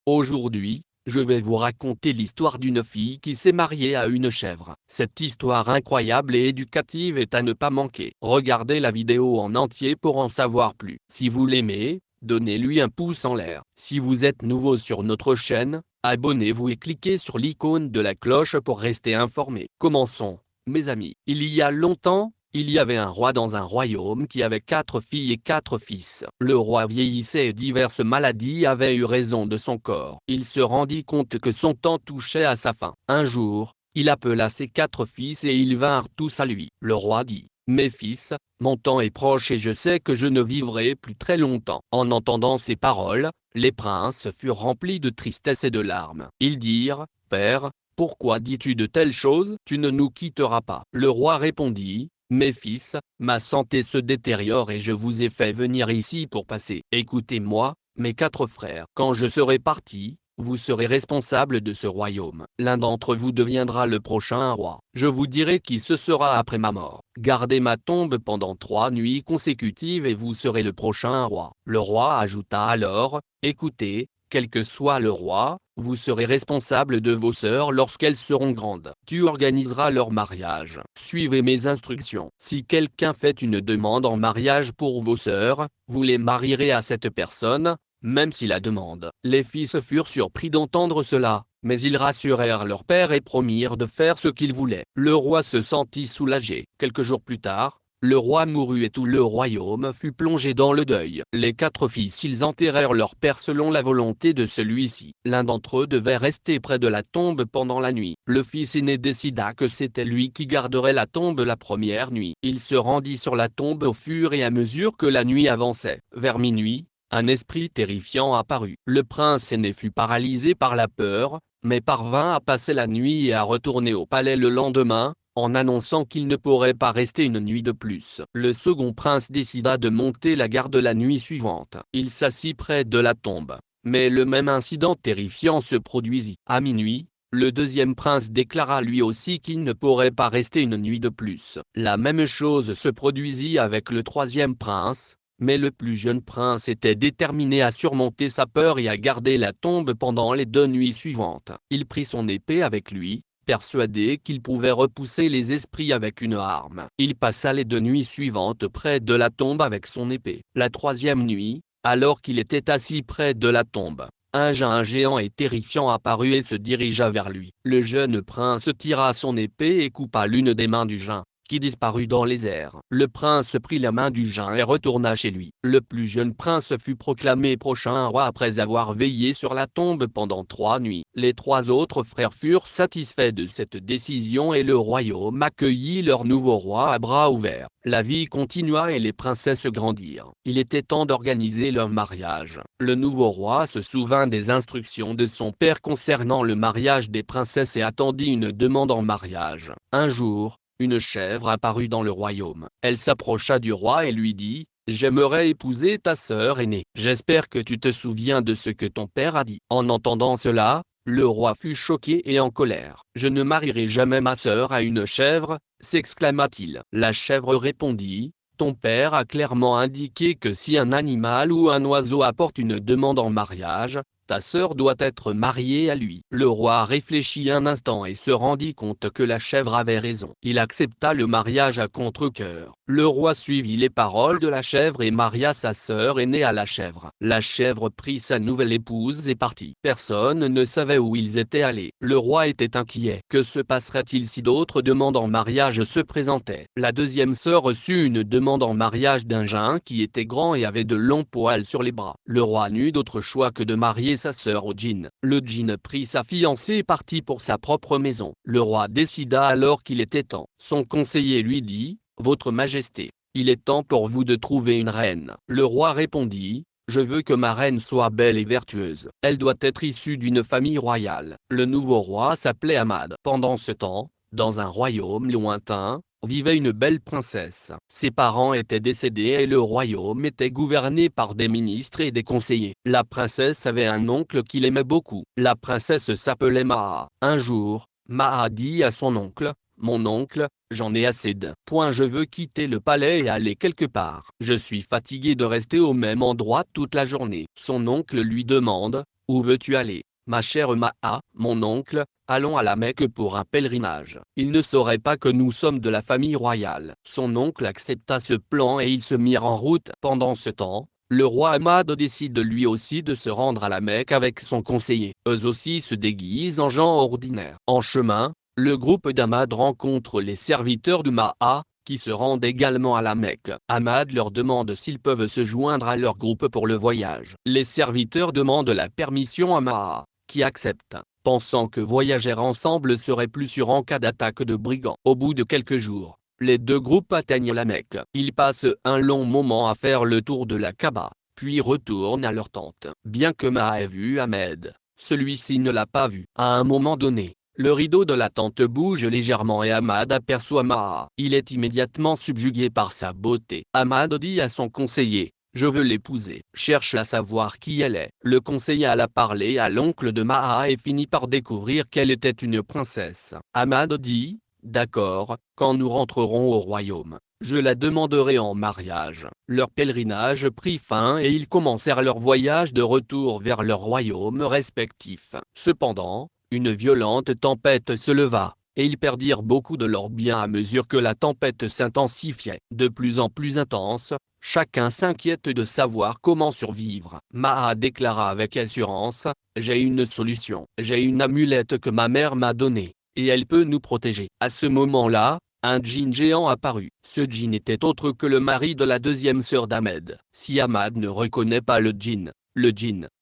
Aujourd'hui, je vais vous raconter l'histoire d'une fille qui s'est mariée à une chèvre. Cette histoire incroyable et éducative est à ne pas manquer. Regardez la vidéo en entier pour en savoir plus. Si vous l'aimez, donnez-lui un pouce en l'air. Si vous êtes nouveau sur notre chaîne, abonnez-vous et cliquez sur l'icône de la cloche pour rester informé. Commençons, mes amis. Il y a longtemps, il y avait un roi dans un royaume qui avait 4 filles et 4 fils. Le roi vieillissait et diverses maladies avaient eu raison de son corps. Il se rendit compte que son temps touchait à sa fin. Un jour, il appela ses 4 fils et ils vinrent tous à lui. Le roi dit: « Mes fils, mon temps est proche et je sais que je ne vivrai plus très longtemps. » En entendant ces paroles, les princes furent remplis de tristesse et de larmes. Ils dirent: « Père, pourquoi dis-tu de telles choses? Tu ne nous quitteras pas. » Le roi répondit: « Mes fils, ma santé se détériore et je vous ai fait venir ici pour passer. Écoutez-moi, mes 4 frères. Quand je serai parti, vous serez responsables de ce royaume. L'un d'entre vous deviendra le prochain roi. Je vous dirai qui ce sera après ma mort. Gardez ma tombe pendant 3 nuits consécutives et vous serez le prochain roi. » Le roi ajouta alors: « Écoutez, quel que soit le roi, vous serez responsable de vos sœurs lorsqu'elles seront grandes. Tu organiseras leur mariage. Suivez mes instructions. Si quelqu'un fait une demande en mariage pour vos sœurs, vous les marierez à cette personne, même si la demande. » Les fils furent surpris d'entendre cela, mais ils rassurèrent leur père et promirent de faire ce qu'il voulait. Le roi se sentit soulagé. Quelques jours plus tard, le roi mourut et tout le royaume fut plongé dans le deuil. Les 4 fils ils enterrèrent leur père selon la volonté de celui-ci. L'un d'entre eux devait rester près de la tombe pendant la nuit. Le fils aîné décida que c'était lui qui garderait la tombe la première nuit. Il se rendit sur la tombe au fur et à mesure que la nuit avançait. Vers minuit, un esprit terrifiant apparut. Le prince aîné fut paralysé par la peur, mais parvint à passer la nuit et à retourner au palais le lendemain, en annonçant qu'il ne pourrait pas rester une nuit de plus. Le second prince décida de monter la garde la nuit suivante. Il s'assit près de la tombe, mais le même incident terrifiant se produisit. À minuit, le deuxième prince déclara lui aussi qu'il ne pourrait pas rester une nuit de plus. La même chose se produisit avec le troisième prince, mais le plus jeune prince était déterminé à surmonter sa peur et à garder la tombe pendant les 2 nuits suivantes. Il prit son épée avec lui, persuadé qu'il pouvait repousser les esprits avec une arme. Il passa les 2 nuits suivantes près de la tombe avec son épée. La 3e nuit, alors qu'il était assis près de la tombe, un géant et terrifiant apparut et se dirigea vers lui. Le jeune prince tira son épée et coupa l'une des mains du géant, qui disparut dans les airs. Le prince prit la main du géant et retourna chez lui. Le plus jeune prince fut proclamé prochain roi après avoir veillé sur la tombe pendant 3 nuits. Les 3 autres frères furent satisfaits de cette décision et le royaume accueillit leur nouveau roi à bras ouverts. La vie continua et les princesses grandirent. Il était temps d'organiser leur mariage. Le nouveau roi se souvint des instructions de son père concernant le mariage des princesses et attendit une demande en mariage. Un jour, une chèvre apparut dans le royaume. Elle s'approcha du roi et lui dit: « J'aimerais épouser ta sœur aînée. J'espère que tu te souviens de ce que ton père a dit. » En entendant cela, le roi fut choqué et en colère. « Je ne marierai jamais ma sœur à une chèvre !» s'exclama-t-il. La chèvre répondit: « Ton père a clairement indiqué que si un animal ou un oiseau apporte une demande en mariage, ta sœur doit être mariée à lui. » Le roi réfléchit un instant et se rendit compte que la chèvre avait raison. Il accepta le mariage à contre-cœur. Le roi suivit les paroles de la chèvre et maria sa sœur aînée à la chèvre. La chèvre prit sa nouvelle épouse et partit. Personne ne savait où ils étaient allés. Le roi était inquiet. Que se passerait-il si d'autres demandes en mariage se présentaient? La deuxième sœur reçut une demande en mariage d'un géant qui était grand et avait de longs poils sur les bras. Le roi n'eut d'autre choix que de marier sa sœur au djinn. Le djinn prit sa fiancée et partit pour sa propre maison. Le roi décida alors qu'il était temps. Son conseiller lui dit: « Votre Majesté, il est temps pour vous de trouver une reine. » Le roi répondit: « Je veux que ma reine soit belle et vertueuse. Elle doit être issue d'une famille royale. » Le nouveau roi s'appelait Ahmad. Pendant ce temps, dans un royaume lointain, vivait une belle princesse. Ses parents étaient décédés et le royaume était gouverné par des ministres et des conseillers. La princesse avait un oncle qu'il aimait beaucoup. La princesse s'appelait Maha. Un jour, Maha dit à son oncle: « Mon oncle, j'en ai assez de. Je veux quitter le palais et aller quelque part. Je suis fatigué de rester au même endroit toute la journée. » Son oncle lui demande: « Où veux-tu aller, ma chère Maha, mon oncle? Allons à la Mecque pour un pèlerinage. Il ne saurait pas que nous sommes de la famille royale. Son oncle accepta ce plan et ils se mirent en route. Pendant ce temps, le roi Ahmad décide lui aussi de se rendre à la Mecque avec son conseiller. Eux aussi se déguisent en gens ordinaires. En chemin, le groupe d'Ahmad rencontre les serviteurs de Maha, qui se rendent également à la Mecque. Ahmad leur demande s'ils peuvent se joindre à leur groupe pour le voyage. Les serviteurs demandent la permission à Maha, qui accepte, pensant que voyager ensemble serait plus sûr en cas d'attaque de brigands. Au bout de quelques jours, les deux groupes atteignent la Mecque. Ils passent un long moment à faire le tour de la Kaaba, puis retournent à leur tente. Bien que Maha ait vu Ahmed, celui-ci ne l'a pas vu. À un moment donné, le rideau de la tente bouge légèrement et Ahmad aperçoit Maha. Il est immédiatement subjugué par sa beauté. Ahmad dit à son conseiller: je veux l'épouser. Cherche à savoir qui elle est. Le conseiller alla parler à l'oncle de Maha et finit par découvrir qu'elle était une princesse. Ahmad dit: d'accord, quand nous rentrerons au royaume, je la demanderai en mariage. Leur pèlerinage prit fin et ils commencèrent leur voyage de retour vers leurs royaumes respectifs. Cependant, une violente tempête se leva, et ils perdirent beaucoup de leurs biens à mesure que la tempête s'intensifiait. De plus en plus intense, chacun s'inquiète de savoir comment survivre. Maha déclara avec assurance: j'ai une solution. J'ai une amulette que ma mère m'a donnée, et elle peut nous protéger. À ce moment-là, un djinn géant apparut. Ce djinn était autre que le mari de la deuxième sœur d'Ahmed. Si Ahmad ne reconnaît pas le djinn,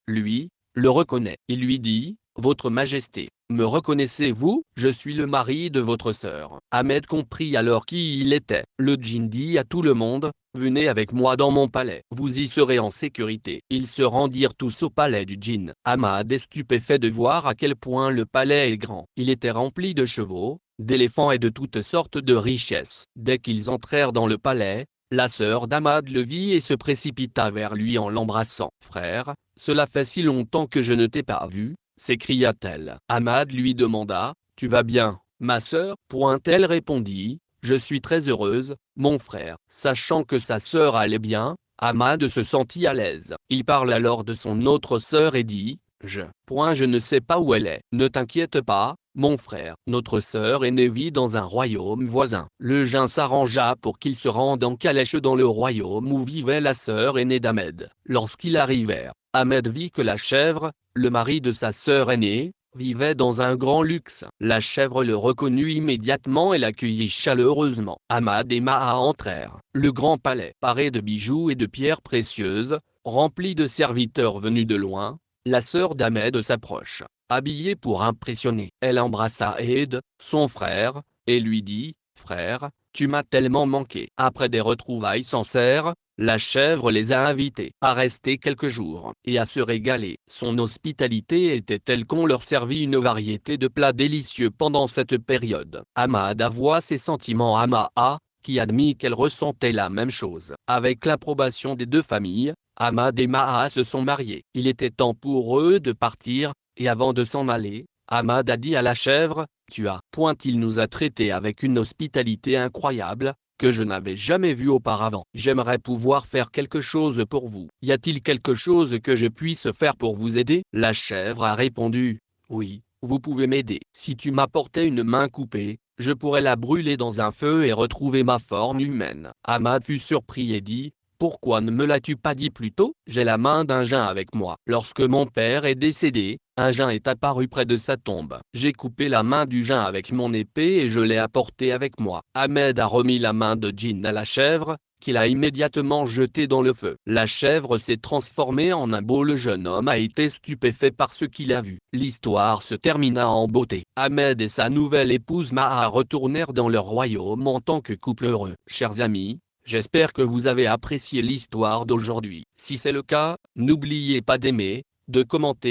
lui, le reconnaît. Il lui dit: votre Majesté, me reconnaissez-vous? Je suis le mari de votre sœur. Ahmed comprit alors qui il était. Le djinn dit à tout le monde: venez avec moi dans mon palais. Vous y serez en sécurité. Ils se rendirent tous au palais du djinn. Ahmad est stupéfait de voir à quel point le palais est grand. Il était rempli de chevaux, d'éléphants et de toutes sortes de richesses. Dès qu'ils entrèrent dans le palais, la sœur d'Ahmad le vit et se précipita vers lui en l'embrassant. Frère, cela fait si longtemps que je ne t'ai pas vu, s'écria-t-elle. Ahmad lui demanda: tu vas bien, ma sœur? Elle répondit: je suis très heureuse, mon frère. Sachant que sa sœur allait bien, Ahmad se sentit à l'aise. Il parle alors de son autre sœur et dit: je ne sais pas où elle est. Ne t'inquiète pas, mon frère. Notre sœur aînée vit dans un royaume voisin. Le djinn s'arrangea pour qu'ils se rendent en calèche dans le royaume où vivait la sœur aînée d'Ahmed. Lorsqu'ils arrivèrent, Ahmed vit que la chèvre, le mari de sa sœur aînée, vivait dans un grand luxe. La chèvre le reconnut immédiatement et l'accueillit chaleureusement. Ahmad et Maha entrèrent. Le grand palais, paré de bijoux et de pierres précieuses, rempli de serviteurs venus de loin. La sœur d'Ahmed s'approche, habillée pour impressionner. Elle embrassa Ahmed, son frère, et lui dit: frère, tu m'as tellement manqué. Après des retrouvailles sincères, la chèvre les a invités à rester quelques jours et à se régaler. Son hospitalité était telle qu'on leur servit une variété de plats délicieux pendant cette période. Ahmad avoua ses sentiments à Maha, qui admit qu'elle ressentait la même chose. Avec l'approbation des deux familles, Ahmad et Maha se sont mariés. Il était temps pour eux de partir, et avant de s'en aller, Ahmad a dit à la chèvre: il nous a traités avec une hospitalité incroyable, que je n'avais jamais vue auparavant. J'aimerais pouvoir faire quelque chose pour vous. Y a-t-il quelque chose que je puisse faire pour vous aider? La chèvre a répondu: oui, vous pouvez m'aider. Si tu m'apportais une main coupée, je pourrais la brûler dans un feu et retrouver ma forme humaine. Ahmad fut surpris et dit: pourquoi ne me l'as-tu pas dit plus tôt? J'ai la main d'un djinn avec moi. Lorsque mon père est décédé, un djinn est apparu près de sa tombe. J'ai coupé la main du djinn avec mon épée et je l'ai apporté avec moi. Ahmed a remis la main de djinn à la chèvre, qu'il a immédiatement jetée dans le feu. La chèvre s'est transformée en un beau. Le jeune homme a été stupéfait par ce qu'il a vu. L'histoire se termina en beauté. Ahmed et sa nouvelle épouse Maha retournèrent dans leur royaume en tant que couple heureux. Chers amis, j'espère que vous avez apprécié l'histoire d'aujourd'hui. Si c'est le cas, n'oubliez pas d'aimer, de commenter